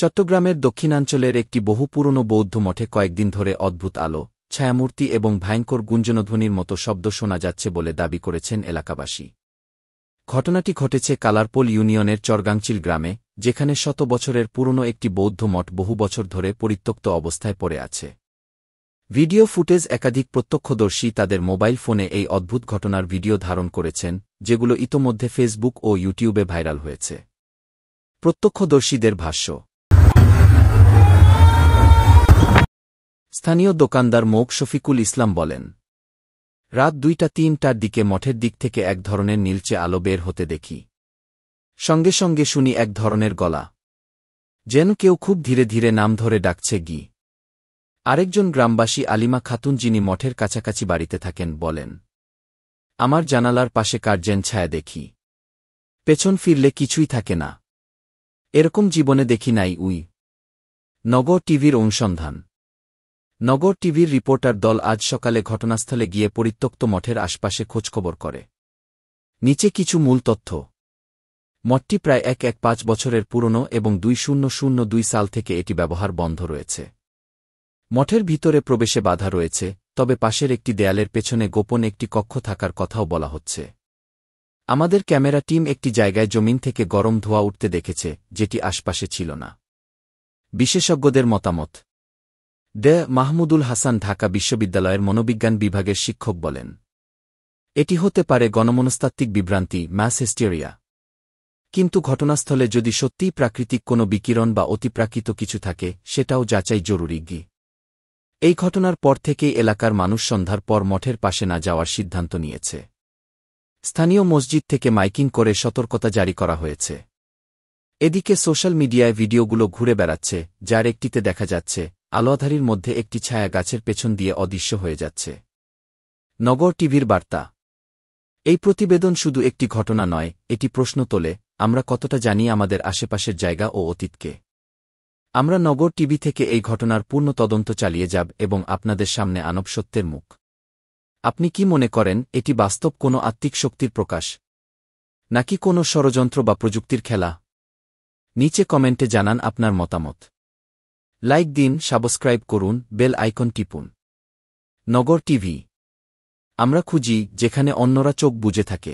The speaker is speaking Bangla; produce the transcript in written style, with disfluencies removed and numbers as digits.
চট্টগ্রামের দক্ষিণাঞ্চলের একটি বহু পুরনো বৌদ্ধ মঠে কয়েকদিন ধরে অদ্ভুত আলো, ছায়ামূর্তি এবং ভয়ঙ্কর গুঞ্জনধ্বনির মতো শব্দ শোনা যাচ্ছে বলে দাবি করেছেন এলাকাবাসী। ঘটনাটি ঘটেছে কালারপোল ইউনিয়নের চরগাংচিল গ্রামে, যেখানে শত বছরের পুরনো একটি বৌদ্ধ মঠ বহু বছর ধরে পরিত্যক্ত অবস্থায় পড়ে আছে। ভিডিও ফুটেজ একাধিক প্রত্যক্ষদর্শী তাদের মোবাইল ফোনে এই অদ্ভুত ঘটনার ভিডিও ধারণ করেছেন, যেগুলো ইতোমধ্যে ফেসবুক ও ইউটিউবে ভাইরাল হয়েছে। প্রত্যক্ষদর্শীদের ভাষ্য, স্থানীয় দোকানদার মৌক শফিকুল ইসলাম বলেন, রাত ২টা-৩টার দিকে মঠের দিক থেকে এক ধরনের নীলচে আলো বের হতে দেখি। সঙ্গে সঙ্গে শুনি এক ধরনের গলা, যেন কেউ খুব ধীরে ধীরে নাম ধরে ডাকছে গি। আরেকজন গ্রামবাসী আলিমা খাতুন, যিনি মঠের কাছাকাছি বাড়িতে থাকেন, বলেন, আমার জানালার পাশে কার্যেন ছায়া দেখি, পেছন ফিরলে কিছুই থাকে না, এরকম জীবনে দেখি নাই। নগর টিভির অনুসন্ধান। নগর টিভির রিপোর্টার দল আজ সকালে ঘটনাস্থলে গিয়ে পরিত্যক্ত মঠের আশপাশে খোঁজখবর করে। নিচে কিছু মূল তথ্য। মঠটি প্রায় ১৫ বছরের পুরনো এবং ২০০২ সাল থেকে এটি ব্যবহার বন্ধ রয়েছে। মঠের ভিতরে প্রবেশে বাধা রয়েছে, তবে পাশের একটি দেয়ালের পেছনে গোপন একটি কক্ষ থাকার কথাও বলা হচ্ছে। আমাদের ক্যামেরা টিম একটি জায়গায় জমিন থেকে গরম ধোঁয়া উঠতে দেখেছে, যেটি আশপাশে ছিল না। বিশেষজ্ঞদের মতামত। মাহমুদুল হাসান, ঢাকা বিশ্ববিদ্যালয়ের মনোবিজ্ঞান বিভাগের শিক্ষক, বলেন, এটি হতে পারে গণমনস্তাত্ত্বিক বিভ্রান্তি, ম্যাস হিস্টেরিয়া। কিন্তু ঘটনাস্থলে যদি সত্যিই প্রাকৃতিক কোনো বিকিরণ বা অতিপ্রাকৃত কিছু থাকে, সেটাও যাচাই জরুরি। এই ঘটনার পর থেকেই এলাকার মানুষ সন্ধ্যার পর মঠের পাশে না যাওয়ার সিদ্ধান্ত নিয়েছে। স্থানীয় মসজিদ থেকে মাইকিং করে সতর্কতা জারি করা হয়েছে। এদিকে সোশ্যাল মিডিয়ায় ভিডিওগুলো ঘুরে বেড়াচ্ছে, যার একটিতে দেখা যাচ্ছে আলোয়াধারীর মধ্যে একটি ছায়া গাছের পেছন দিয়ে অদৃশ্য হয়ে যাচ্ছে। নগর টিভির বার্তা। এই প্রতিবেদন শুধু একটি ঘটনা নয়, এটি প্রশ্ন তোলে, আমরা কতটা জানি আমাদের আশেপাশের জায়গা ও অতীতকে। আমরা নগর টিভি থেকে এই ঘটনার পূর্ণ তদন্ত চালিয়ে যাব এবং আপনাদের সামনে আনব সত্যের মুখ। আপনি কি মনে করেন এটি বাস্তব কোনো আত্মিক শক্তির প্রকাশ, নাকি কোনো ষড়যন্ত্র বা প্রযুক্তির খেলা? নিচে কমেন্টে জানান আপনার মতামত। লাইক দিন, সাবস্ক্রাইব করুন, বেল আইকন টিপুন। নগর টিভি, আমরা খুঁজি যেখানে অন্যরা চোখ বুজে থাকে।